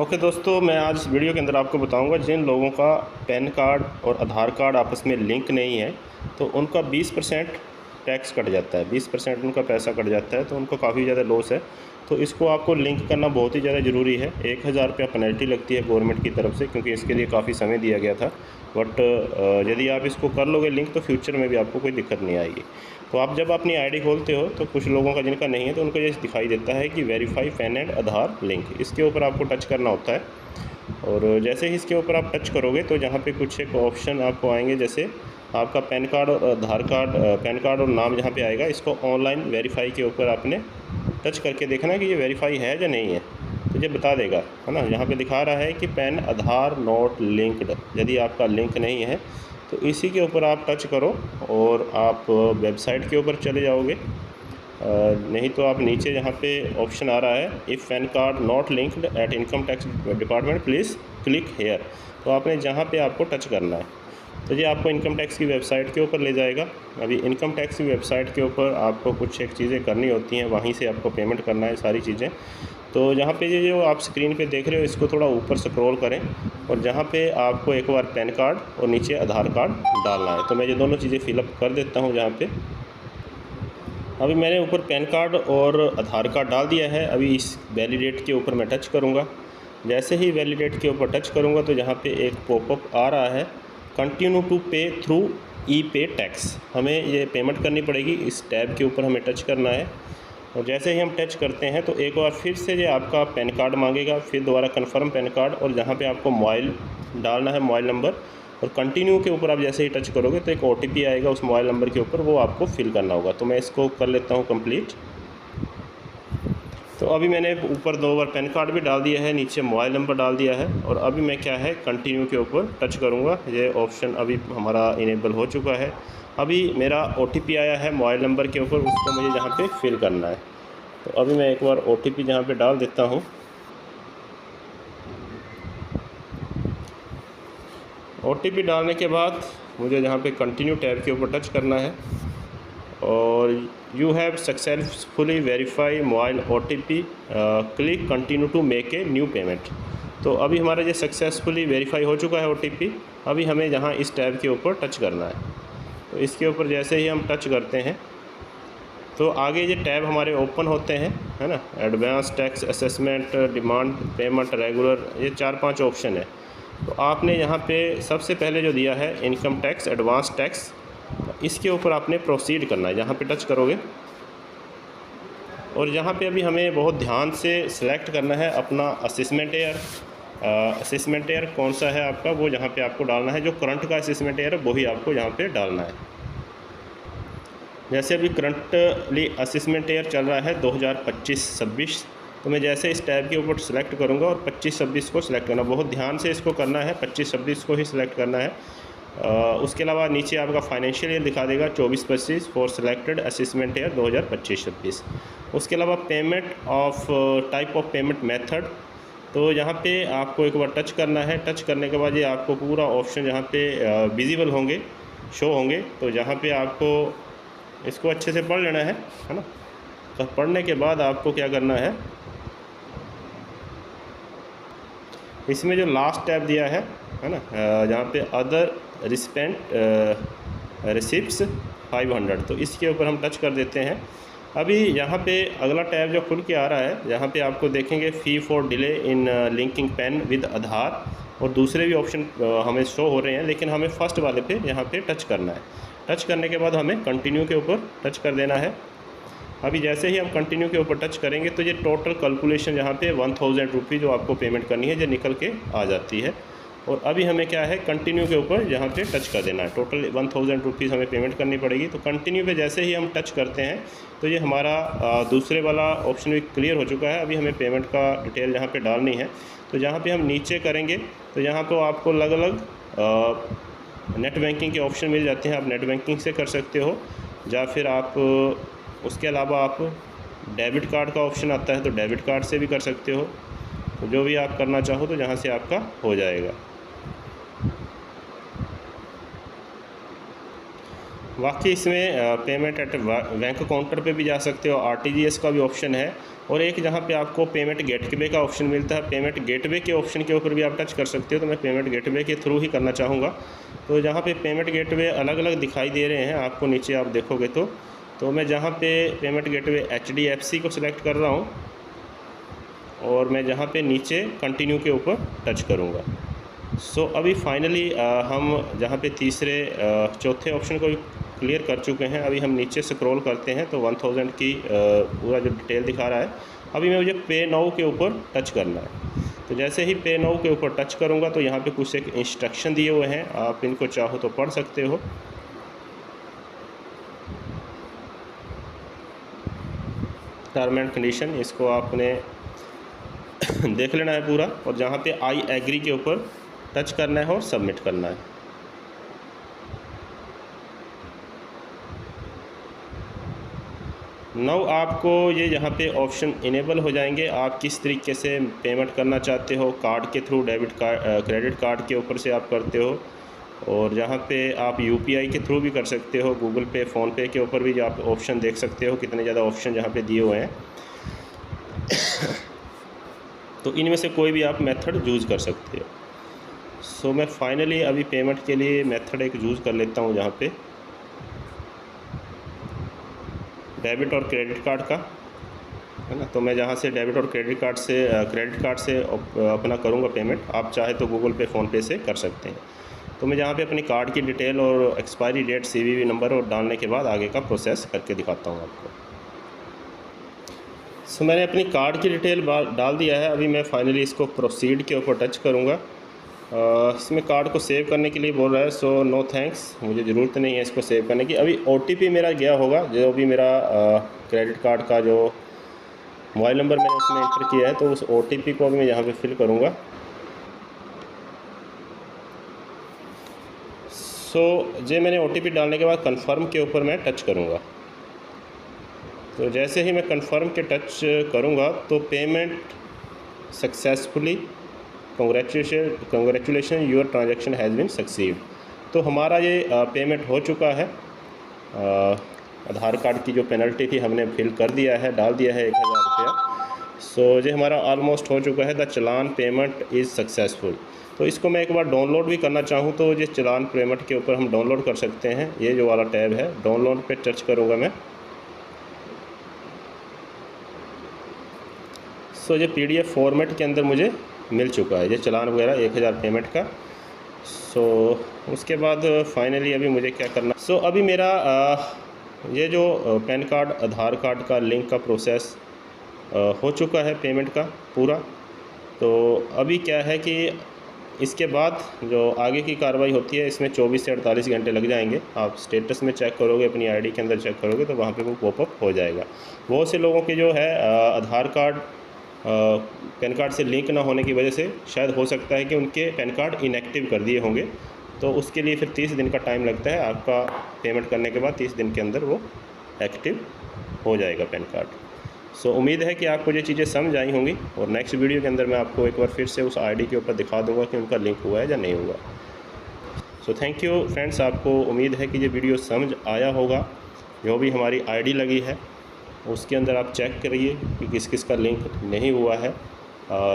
Okay दोस्तों, मैं आज इस वीडियो के अंदर आपको बताऊंगा जिन लोगों का पैन कार्ड और आधार कार्ड आपस में लिंक नहीं है तो उनका 20% टैक्स कट जाता है, 20% उनका पैसा कट जाता है, तो उनको काफ़ी ज़्यादा लॉस है। तो इसको आपको लिंक करना बहुत ही ज़्यादा ज़रूरी है। 1000 रुपया पेनल्टी लगती है गवर्नमेंट की तरफ से, क्योंकि इसके लिए काफ़ी समय दिया गया था। बट यदि आप इसको कर लोगे लिंक तो फ्यूचर में भी आपको कोई दिक्कत नहीं आएगी। तो आप जब अपनी आईडी खोलते हो तो कुछ लोगों का जिनका नहीं है तो उनको ये दिखाई देता है कि verify pan and Aadhaar link, इसके ऊपर आपको टच करना होता है। और जैसे ही इसके ऊपर आप टच करोगे तो जहाँ पे कुछ एक ऑप्शन आपको आएंगे, जैसे आपका पैन कार्ड और आधार कार्ड, पैन कार्ड और नाम जहाँ पे आएगा, इसको ऑनलाइन वेरीफाई के ऊपर आपने टच करके देखना कि ये वेरीफाई है या नहीं है, तो ये बता देगा, है ना। यहाँ पे दिखा रहा है कि पैन आधार नॉट लिंक्ड, यदि आपका लिंक नहीं है तो इसी के ऊपर आप टच करो और आप वेबसाइट के ऊपर चले जाओगे। नहीं तो आप नीचे जहाँ पे ऑप्शन आ रहा है if PAN card not linked at income tax department please click here, तो आपने जहाँ पे आपको टच करना है तो ये आपको इनकम टैक्स की वेबसाइट के ऊपर ले जाएगा। अभी इनकम टैक्स की वेबसाइट के ऊपर आपको कुछ एक चीज़ें करनी होती हैं, वहीं से आपको पेमेंट करना है सारी चीज़ें। तो जहाँ पे ये जो आप स्क्रीन पे देख रहे हो इसको थोड़ा ऊपर स्क्रॉल करें और जहाँ पे आपको एक बार पैन कार्ड और नीचे आधार कार्ड डालना है। तो मैं ये दोनों चीज़ें फिलअप कर देता हूँ। जहाँ पे अभी मैंने ऊपर पैन कार्ड और आधार कार्ड डाल दिया है। अभी इस वैलिडेट के ऊपर मैं टच करूँगा। जैसे ही वैलिडेट के ऊपर टच करूँगा तो यहाँ पे एक पॉपअप आ रहा है, कंटिन्यू टू पे थ्रू ई पे टैक्स। हमें ये पेमेंट करनी पड़ेगी, इस टैब के ऊपर हमें टच करना है। और जैसे ही हम टच करते हैं तो एक बार फिर से ये आपका पैन कार्ड मांगेगा, फिर दोबारा कन्फर्म पैन कार्ड, और जहाँ पे आपको मोबाइल डालना है, मोबाइल नंबर, और कंटिन्यू के ऊपर आप जैसे ही टच करोगे तो एक OTP आएगा उस मोबाइल नंबर के ऊपर, वो आपको फिल करना होगा। तो मैं इसको कर लेता हूँ कंप्लीट। तो अभी मैंने ऊपर 2 बार पैन कार्ड भी डाल दिया है, नीचे मोबाइल नंबर डाल दिया है, और अभी मैं क्या है कंटिन्यू के ऊपर टच करूँगा। ये ऑप्शन अभी हमारा इनेबल हो चुका है। अभी मेरा OTP आया है मोबाइल नंबर के ऊपर, उसको मुझे यहाँ पे फिल करना है। तो अभी मैं एक बार OTP यहाँ पे डाल देता हूँ। OTP डालने के बाद मुझे यहाँ पे कंटिन्यू टैब के ऊपर टच करना है, और you have successfully verify mobile OTP, click continue to make a new payment. तो अभी हमारा ये सक्सेसफुली वेरीफाई हो चुका है OTP। अभी हमें यहाँ इस टैब के ऊपर टच करना है। तो इसके ऊपर जैसे ही हम टच करते हैं तो आगे ये टैब हमारे ओपन होते हैं, है ना। Advance tax assessment, demand payment, regular, ये 4-5 ऑप्शन है। तो आपने यहाँ पे सबसे पहले जो दिया है इनकम टैक्स एडवांस टैक्स, इसके ऊपर आपने प्रोसीड करना है। यहाँ पे टच करोगे और यहाँ पे अभी हमें बहुत ध्यान से सिलेक्ट करना है अपना असेसमेंट ईयर। असेसमेंट ईयर कौन सा है आपका, वो यहाँ पे आपको डालना है। जो करंट का असेसमेंट ईयर है वही आपको यहाँ पे डालना है। जैसे अभी करंटली असेसमेंट ईयर चल रहा है 2025-26, तो मैं जैसे इस टैब के ऊपर सेलेक्ट करूँगा और 25-26 को सिलेक्ट करना, बहुत ध्यान से इसको करना है, 25-26 को ही सिलेक्ट करना है। उसके अलावा नीचे आपका फाइनेंशियल ईयर दिखा देगा 24-25 फॉर सिलेक्टेड असेसमेंट ईयर 2025-26। उसके अलावा payment of type of payment method, तो यहाँ पे आपको एक बार टच करना है। टच करने के बाद ये आपको पूरा ऑप्शन यहाँ पे विजिबल होंगे, शो होंगे। तो यहाँ पे आपको इसको अच्छे से पढ़ लेना है ना। तो पढ़ने के बाद आपको क्या करना है, इसमें जो लास्ट टैब दिया है ना, जहाँ पे अदर रिसिप्ट्स 500, तो इसके ऊपर हम टच कर देते हैं। अभी यहाँ पे अगला टैब जो खुल के आ रहा है, यहाँ पे आपको देखेंगे fee for delay in linking PAN with Aadhaar, और दूसरे भी ऑप्शन हमें शो हो रहे हैं, लेकिन हमें फर्स्ट वाले पे यहाँ पे टच करना है। टच करने के बाद हमें कंटिन्यू के ऊपर टच कर देना है। अभी जैसे ही हम कंटिन्यू के ऊपर टच करेंगे तो ये टोटल कैलकुलेशन यहाँ पे 1000 रुपये जो आपको पेमेंट करनी है, जो निकल के आ जाती है। और अभी हमें क्या है कंटिन्यू के ऊपर यहाँ पे टच कर देना है। टोटल 1000 रुपीज़ हमें पेमेंट करनी पड़ेगी। तो कंटिन्यू पे जैसे ही हम टच करते हैं तो ये हमारा दूसरे वाला ऑप्शन भी क्लियर हो चुका है। अभी हमें पेमेंट का डिटेल यहाँ पे डालनी है। तो जहाँ पे हम नीचे करेंगे तो यहाँ पर आपको अलग अलग नेट बैंकिंग के ऑप्शन मिल जाते हैं। आप नेट बैंकिंग से कर सकते हो, या फिर आप उसके अलावा आप डेबिट कार्ड का ऑप्शन आता है तो डेबिट कार्ड से भी कर सकते हो। तो जो भी आप करना चाहो तो यहाँ से आपका हो जाएगा। बाकी इसमें पेमेंट एट बैंक काउंटर पे भी जा सकते हो, आरटीजीएस का भी ऑप्शन है, और एक जहाँ पे आपको पेमेंट गेटवे का ऑप्शन मिलता है, पेमेंट गेटवे के ऑप्शन के ऊपर भी आप टच कर सकते हो। तो मैं पेमेंट गेटवे के थ्रू ही करना चाहूँगा। तो जहाँ पे पेमेंट गेटवे अलग अलग दिखाई दे रहे हैं आपको, नीचे आप देखोगे तो मैं जहाँ पे पेमेंट गेटवे HDFC को सिलेक्ट कर रहा हूँ, और मैं जहाँ पे नीचे कंटिन्यू के ऊपर टच करूँगा। सो अभी फाइनली हम जहाँ पे चौथे ऑप्शन को क्लियर कर चुके हैं। अभी हम नीचे स्क्रॉल करते हैं तो 1000 की पूरा जो डिटेल दिखा रहा है। अभी मुझे पे नाउ के ऊपर टच करना है। तो जैसे ही पे नाउ के ऊपर टच करूँगा तो यहाँ पे कुछ एक इंस्ट्रक्शन दिए हुए हैं, आप इनको चाहो तो पढ़ सकते हो। टर्म एंड कंडीशन, इसको आपने देख लेना है पूरा, और जहाँ पे आई एग्री के ऊपर टच करना है और सबमिट करना है। नाउ आपको ये यहाँ पे ऑप्शन इनेबल हो जाएंगे, आप किस तरीके से पेमेंट करना चाहते हो, कार्ड के through, debit card, credit card के ऊपर से आप करते हो, और जहाँ पे आप यूपीआई के थ्रू भी कर सकते हो, गूगल पे, फ़ोनपे के ऊपर भी आप ऑप्शन देख सकते हो, कितने ज़्यादा ऑप्शन यहाँ पे दिए हुए हैं। तो इनमें से कोई भी आप मेथड यूज़ कर सकते हो। सो मैं फाइनली अभी पेमेंट के लिए मेथड एक यूज़ कर लेता हूँ, जहाँ पे डेबिट और क्रेडिट कार्ड का है ना। तो मैं जहाँ से डेबिट और क्रेडिट कार्ड से अपना करूँगा पेमेंट। आप चाहे तो गूगल पे, फ़ोनपे से कर सकते हैं। तो मैं जहाँ पे अपनी कार्ड की डिटेल और एक्सपायरी डेट, CVV नंबर और डालने के बाद आगे का प्रोसेस करके दिखाता हूँ आपको। सो मैंने अपनी कार्ड की डिटेल डाल दिया है। अभी मैं फाइनली इसको प्रोसीड के ऊपर टच करूँगा। इसमें कार्ड को सेव करने के लिए बोल रहा है, सो नो थैंक्स, मुझे ज़रूरत नहीं है इसको सेव करने की। अभी OTP मेरा गया होगा, जो भी मेरा क्रेडिट कार्ड का जो मोबाइल नंबर मैंने उसमें एंटर किया है, तो उस OTP को अभी मैं यहाँ पे फिल करूँगा। सो ये मैंने OTP डालने के बाद कन्फर्म के ऊपर मैं टच करूँगा। तो जैसे ही मैं कन्फर्म के टच करूँगा तो payment successfully, congratulation your transaction has been succeed. तो हमारा ये पेमेंट हो चुका है। आधार कार्ड की जो पेनल्टी थी हमने फिल कर दिया है, डाल दिया है 1000 रुपया। सो ये हमारा ऑलमोस्ट हो चुका है। The challan payment is successful. तो इसको मैं एक बार डाउनलोड भी करना चाहूँ तो ये चलान पेमेंट के ऊपर हम डाउनलोड कर सकते हैं। ये जो वाला टैब है, डाउनलोड पे टच करूँगा मैं। सो ये PDF फॉर्मेट के अंदर मुझे मिल चुका है, ये चलान वगैरह 1000 पेमेंट का। सो उसके बाद फाइनली अभी मुझे क्या करना। सो अभी मेरा ये जो पैन कार्ड, आधार कार्ड का लिंक का प्रोसेस हो चुका है पेमेंट का पूरा। तो अभी क्या है कि इसके बाद जो आगे की कार्रवाई होती है, इसमें 24 से 48 घंटे लग जाएंगे। आप स्टेटस में चेक करोगे, अपनी ID के अंदर चेक करोगे तो वहाँ पे वो पॉपअप हो जाएगा। बहुत से लोगों के जो है आधार कार्ड पैन कार्ड से लिंक ना होने की वजह से शायद हो सकता है कि उनके पैन कार्ड इनएक्टिव कर दिए होंगे। तो उसके लिए फिर 30 दिन का टाइम लगता है। आपका पेमेंट करने के बाद 30 दिन के अंदर वो एक्टिव हो जाएगा पैन कार्ड। सो उम्मीद है कि आपको ये चीज़ें समझ आई होंगी, और नेक्स्ट वीडियो के अंदर मैं आपको एक बार फिर से उस ID के ऊपर दिखा दूँगा कि उनका लिंक हुआ है या नहीं हुआ। सो थैंक यू फ्रेंड्स, आपको उम्मीद है कि ये वीडियो समझ आया होगा। जो भी हमारी ID लगी है उसके अंदर आप चेक करिए कि किस किस का लिंक नहीं हुआ है,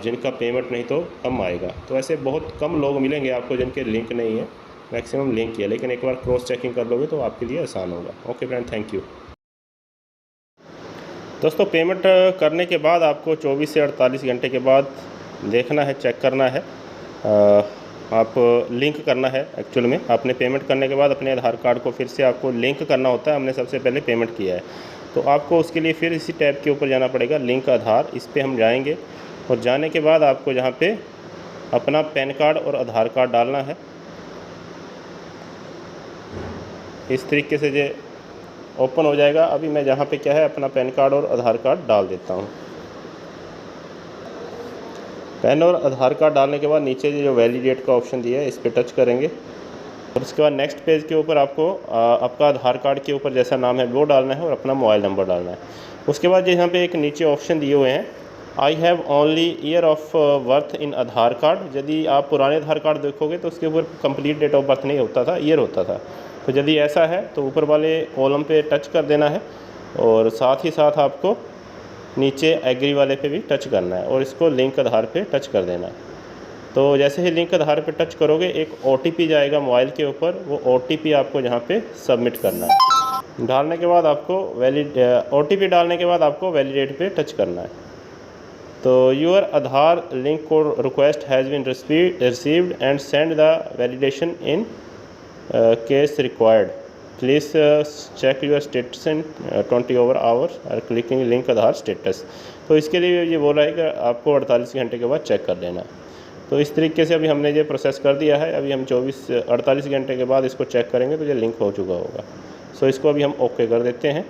जिनका पेमेंट नहीं तो कम आएगा। तो ऐसे बहुत कम लोग मिलेंगे आपको जिनके लिंक नहीं है, मैक्सिमम लिंक किया, लेकिन एक बार क्रॉस चेकिंग कर लोगे तो आपके लिए आसान होगा। Okay friend, thank you. दोस्तों, पेमेंट करने के बाद आपको 24 से 48 घंटे के बाद देखना है, चेक करना है, आप लिंक करना है। एक्चुअल में आपने पेमेंट करने के बाद अपने आधार कार्ड को फिर से आपको लिंक करना होता है। हमने सबसे पहले पेमेंट किया है तो आपको उसके लिए फिर इसी टैब के ऊपर जाना पड़ेगा, लिंक आधार। इस पर हम जाएंगे, और जाने के बाद आपको जहाँ पे अपना पैन कार्ड और आधार कार्ड डालना है। इस तरीके से ये ओपन हो जाएगा। अभी मैं जहाँ पे क्या है अपना पैन कार्ड और आधार कार्ड डाल देता हूँ। पैन और आधार कार्ड डालने के बाद नीचे जो वैलिडेट का ऑप्शन दिया है इस पर टच करेंगे, और उसके बाद नेक्स्ट पेज के ऊपर आपको आपका आधार कार्ड के ऊपर जैसा नाम है वो डालना है और अपना मोबाइल नंबर डालना है। उसके बाद यहाँ पे एक नीचे ऑप्शन दिए हुए हैं, I have only year of birth in Aadhaar card. यदि आप पुराने आधार कार्ड देखोगे तो उसके ऊपर कंप्लीट डेट ऑफ बर्थ नहीं होता था, ईयर होता था। तो यदि ऐसा है तो ऊपर वाले कॉलम पे टच कर देना है और साथ ही साथ आपको नीचे एग्री वाले पे भी टच करना है और इसको लिंक आधार पे टच कर देना है। तो जैसे ही लिंक आधार पे टच करोगे एक OTP जाएगा मोबाइल के ऊपर, वो OTP आपको यहाँ पे सबमिट करना है। डालने के बाद आपको OTP डालने के बाद आपको वैलिडेट पे टच करना है। तो your Aadhaar link code request has been received and send the validation in case required, please check your status in 20 hours और क्लिकिंग लिंक आधार स्टेटस। तो इसके लिए ये बोल रहा है कि आपको 48 घंटे के बाद चेक कर देना। तो इस तरीके से अभी हमने ये प्रोसेस कर दिया है। अभी हम 48 घंटे के बाद इसको चेक करेंगे तो ये लिंक हो चुका होगा। सो इसको अभी हम ओके कर देते हैं।